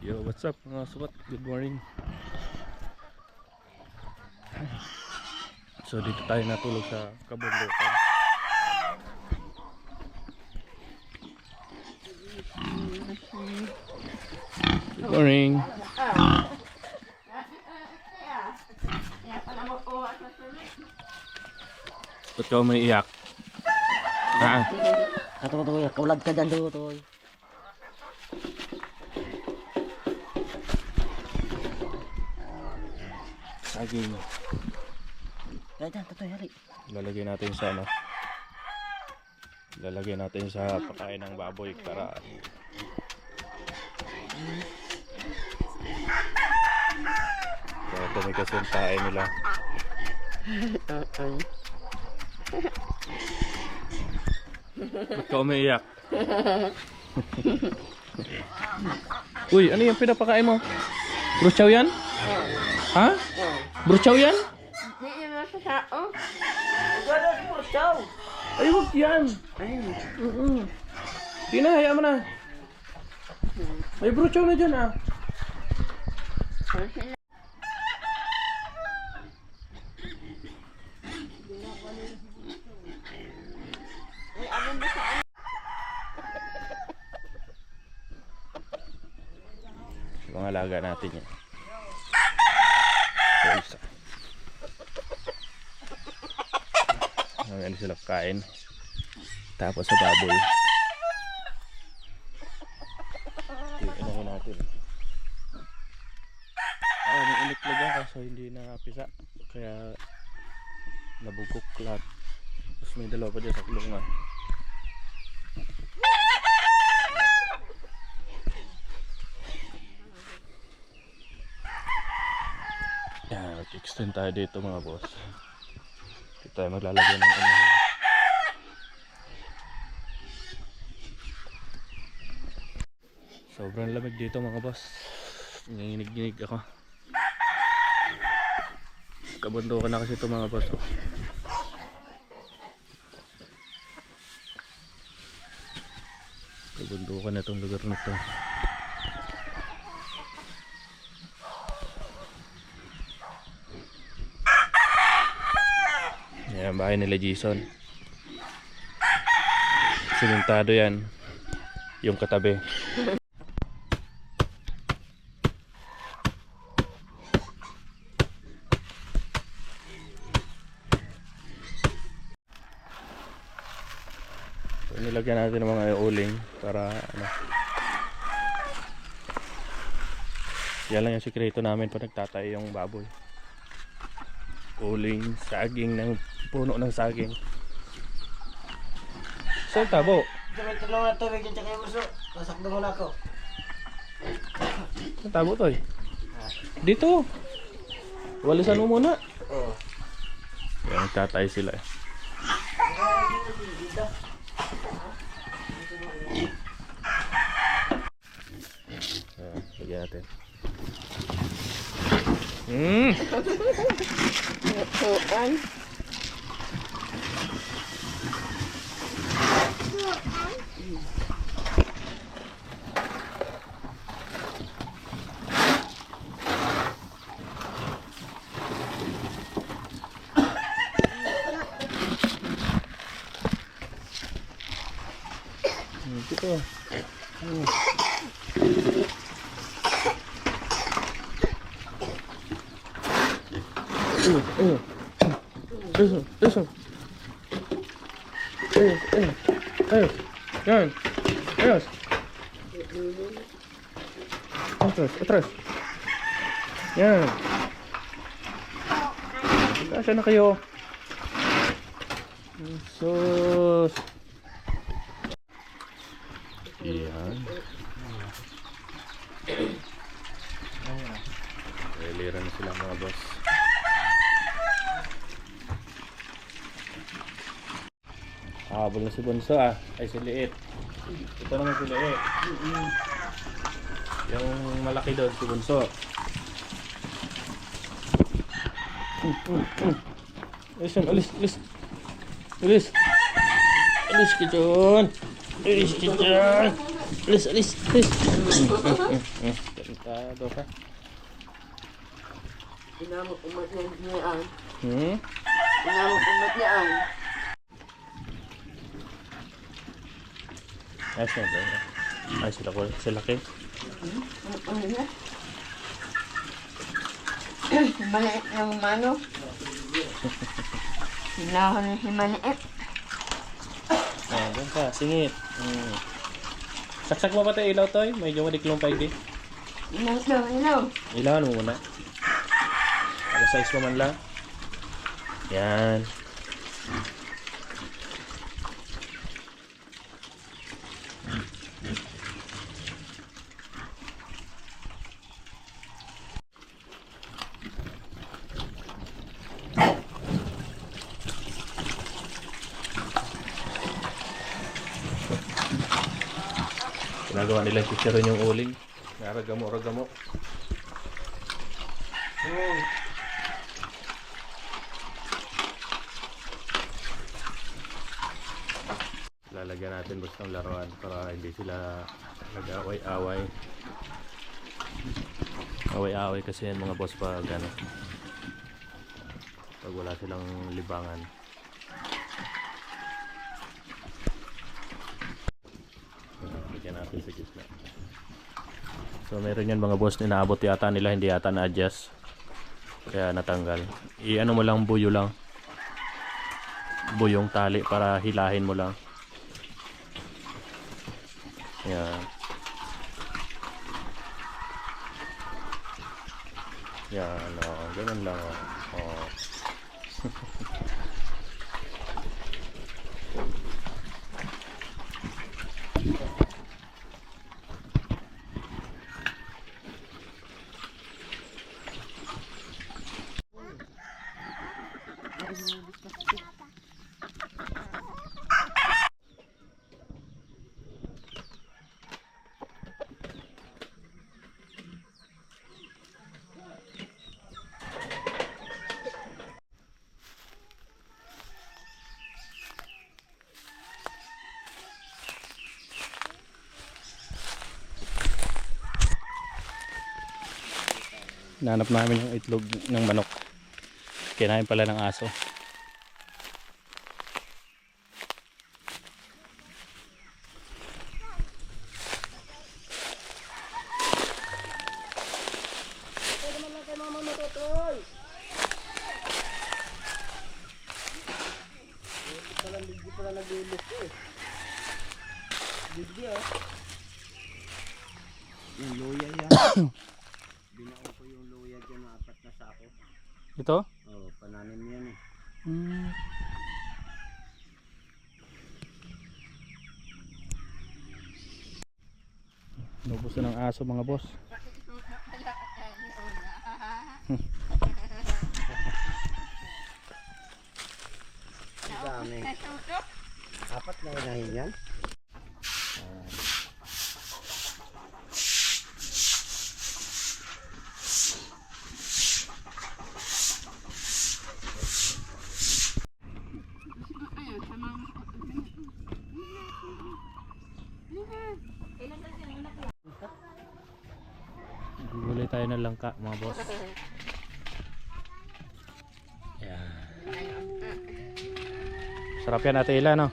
Yo, what's up mga sukat? Good morning. So dito tayo natulog sa kabundukan. Good morning. Ba't ka umiiyak? Ha? Ato to, kulad ka dyan to. Saging. Dyan, to, hali. Lalagyan natin sa ano? Lalagyan natin sa pakain ng baboy para dumi kasi yung tae nila. Ba't ka umiiyak? Uy, ano yung pinapakain mo? Bruchaw yan? Ha? Bruchaw yan? Hindi naman sa tao. Ay, huwag yan. Di na, hayaan mo na. May bruchaw na dyan ah. Mga alaga natin yan. So, isa. Ngayon sila kain. Tapos sa baboy. Tingnan natin. May iniklag yan kaso hindi napisa. Kaya nabugok lahat. Tapos may dalawa pa dyan sa kulungan. Yan, mag-extend tayo dito mga boss. Dito tayo maglalagay ng ano. Sobrang lamig dito mga boss. Nanginig-ginig ako. Kabundukan na kasi ito mga boss. Kabundukan na itong lugar na ito. Yan, bahay nila Jason. Simentado yan. Yung katabi. So, nilagyan natin ng mga uling para ano. Yan lang yung sikreto namin pag nagtatay yung baboy. Uling, saging ng puno ng saging. Saan tabo? Tulong na tubig dyan sa kayo gusto. Masakdo mo na ako. Saan tabo to eh? Dito. Walisan mo muna. Oo. Yan, nagtatay sila eh. Lagyan natin. Dito. Eso. Yan. Ayos. Atras. Yan. Kasya na kayo. Sus. Yan. Liran na sila mga boss. Habol na si Bunso ah. Ay si Liit. Ito naman si Liit. Yung malaki doon si Bunso. Alis ka dyan. Alis, alis, alis. Tentado ka. Inamok umat niya. Hmm? Inamok umat niya. Ayos na ba? Ayos sila ko. Sila kayo. Ano niya? Maliit ng mano. Sinahon na si maliit. Ayan, doon ka. Singit. Saksak mo ba tayo ilaw, Toy? Medyo madiklong pa hindi. Ilaw. Ilawan mo muna. Alas 6 pa man lang. Yan. Ginagawa nilang chicharon yung uling. Naragamo-ragamo. Lalagyan natin basta ng laruan para hindi sila nag-away-away. Away-away kasi yan mga boss pag ano, pag wala silang libangan. Lagyan natin sa gitna. So meron yan mga boss, inaabot yata nila, hindi yata na-adjust. Kaya natanggal. I-ano mo lang, buyo lang. Buyong tali para hilahin mo lang. Yan. Yan, ganun lang. Oh. Nanap namin yung itlog ng manok. Kinain pala ng aso. Yung luya yan. Binao ko yung luya dyan ng 4 na sako. Ito? Oo, pananim yan eh. Nubos na ng aso mga boss. Dami. 4 na inahin yan. Gulay tayo ng langka mga boss. Yan. Sarap yan Ate Ila, no?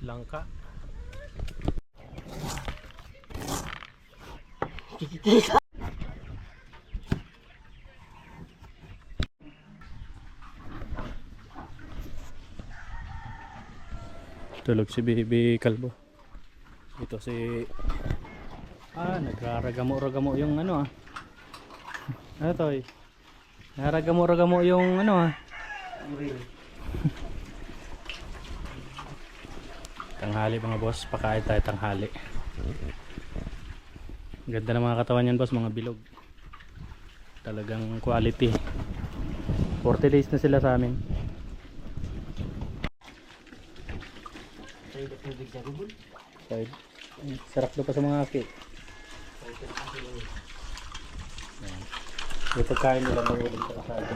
Langka. Tulog si Bibi Kalbo. Ito si nagraragamo-ragamo yung ano Ano to eh? Nagraragamo-ragamo yung ano Tanghali mga boss, pakain tayo tanghali. Ganda ng mga katawan yan boss, mga bilog. Talagang quality. 40 days na sila sa amin. Side. Sarap daw pa sa mga aki. Yung pagkain nila mahulog sa kasado.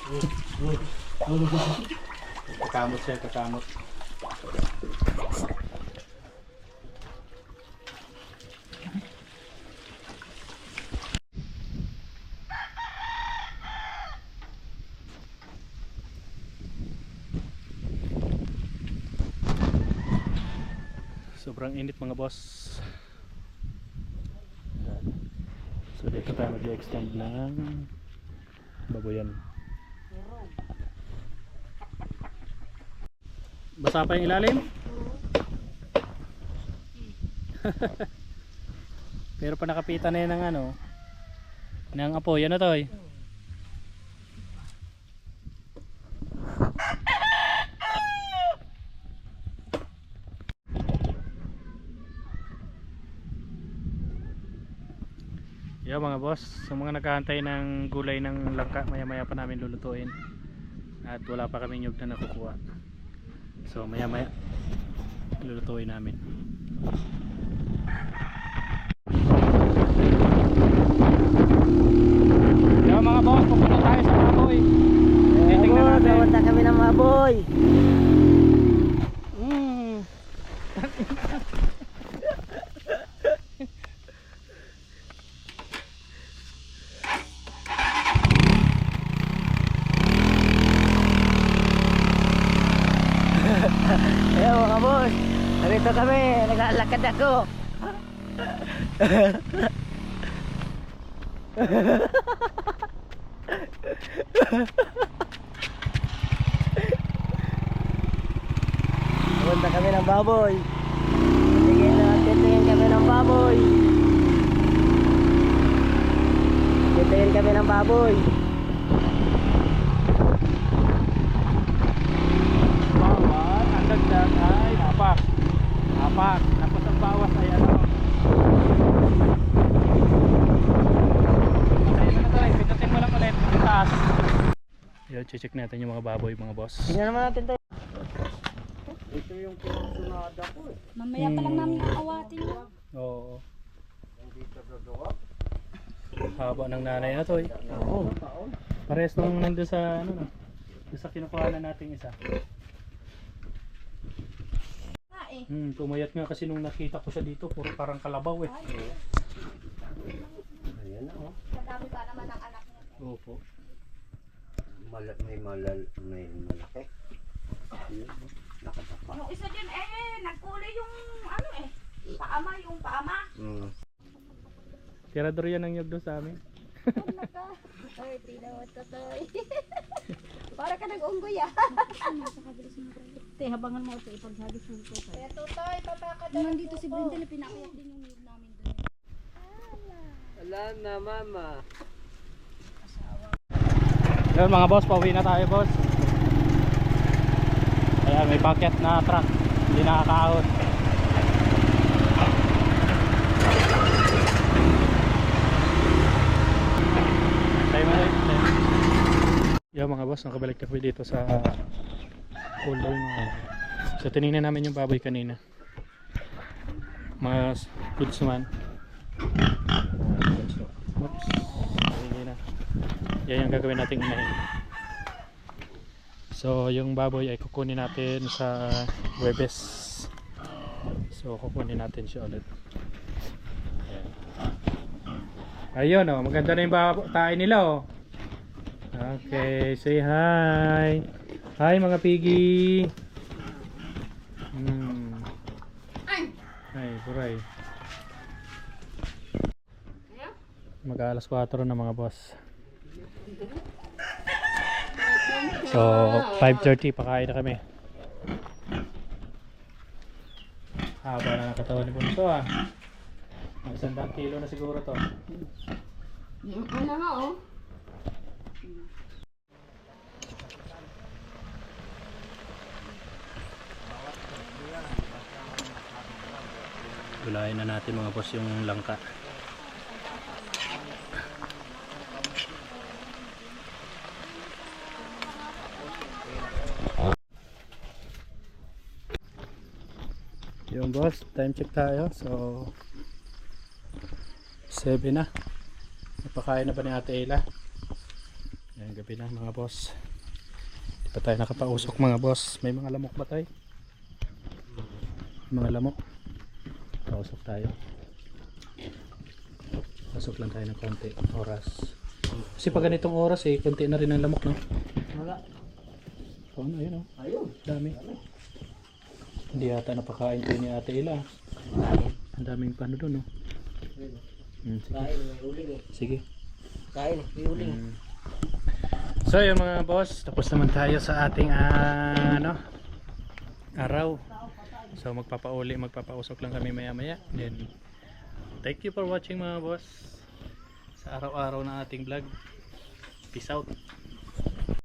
Kakamot siya, kakamot. Sobrang init mga boss. So dito tayo mag-extend ng baboyan. Basa pa yung ilalim? Pero pa nakapitan na yun ng ano, ng apoy. Ano to eh? Yo mga boss, sa mga naghahantay ng gulay ng langka, maya maya pa namin lulutuin. At wala pa kami nyug na nakukuha. So maya maya lulutuin namin. Yo mga boss, pupunta tayo sa baboy. Titingnan natin. Napunta kami ng baboy. Ayan mga boss, narito kami, naglalakad ako. Punta kami ng baboy. Titingin kami ng baboy. Titingin kami ng baboy. Bawat ang dagdag ay apak. Apak. Tapos ang bawas ay ano. Ayun na tayo. Pindutin mo lang ulit. Yung taas. Yun, check natin yung mga baboy mga boss. Tingnan naman natin tayo. Ito yung pinagsunada ko eh. Mamaya pa lang namin aawatin mo. Oo. Nandito sa doha. Haba ng nanay na to eh. Oo. Parehas nung nandun sa ano no. Doon sa kinukuhanan nating isa. Pumayat nga kasi nung nakita ko siya dito, puro parang kalabaw eh. Ayan na oh. Madami pa naman ang anak niya. Opo. May malaki. Ayun, oh. Nakatapa. Yung isa dyan nagkulay yung ano yung paama. Tirador yan ang nyog doon sa amin. Ay, tinawat ka toy. Para ka nag-unggoy ah. Te, habangan mo ito ipaghagis mo ito. Kaya tutoy, papaka daw. Nandito si Brenda na pinakayat din yung niyog namin doon. Wala na mama. Yun mga boss, pauwi na tayo boss. Ayan, may bucket na truck. Hindi nakakaahon. Tayo mo na yun. Yo mga boss, nakabalik na po dito sa uloy mo. So tinignan namin yung baboy kanina. Mga goods naman. Oops. Sige na. Yan yung gagawin nating inahin. So yung baboy ay kukunin natin sa Huwebes. So kukunin natin siya ulit. Ayun oh, maganda na yung tae nila oh. Okay, say hi. Hi mga piggy. Ay, buray. Mag-alas 4 na mga boss. So 5:30 pakain na kami. Haba na ng katawan ni Bunso ah. May 100 kilo na siguro to. Yung ano nga oh. Gulayin na natin mga boss yung langka. Yung boss, time check tayo. So 7 na. Napakain na ba ni Ate Ella? Ayan, gabi na mga boss. Di pa tayo nakapausok mga boss. May mga lamok ba tayo? Mga lamok. Pausok tayo. Pasok lang tayo ng konti oras. Kasi pag ganitong oras eh, konti na rin ang lamok, no? Wala. Oh, ano, ayun oh. Ayun. Dami. Hindi yata napakain ko ni Ate Ila. Ang daming pano doon, no? Sige. Kain, may uling eh. Sige. Kain, may uling. So yun mga boss, tapos naman tayo sa ating ano, araw. So magpapausok lang kami maya maya. Then thank you for watching mga boss sa araw-araw na ating vlog. Peace out.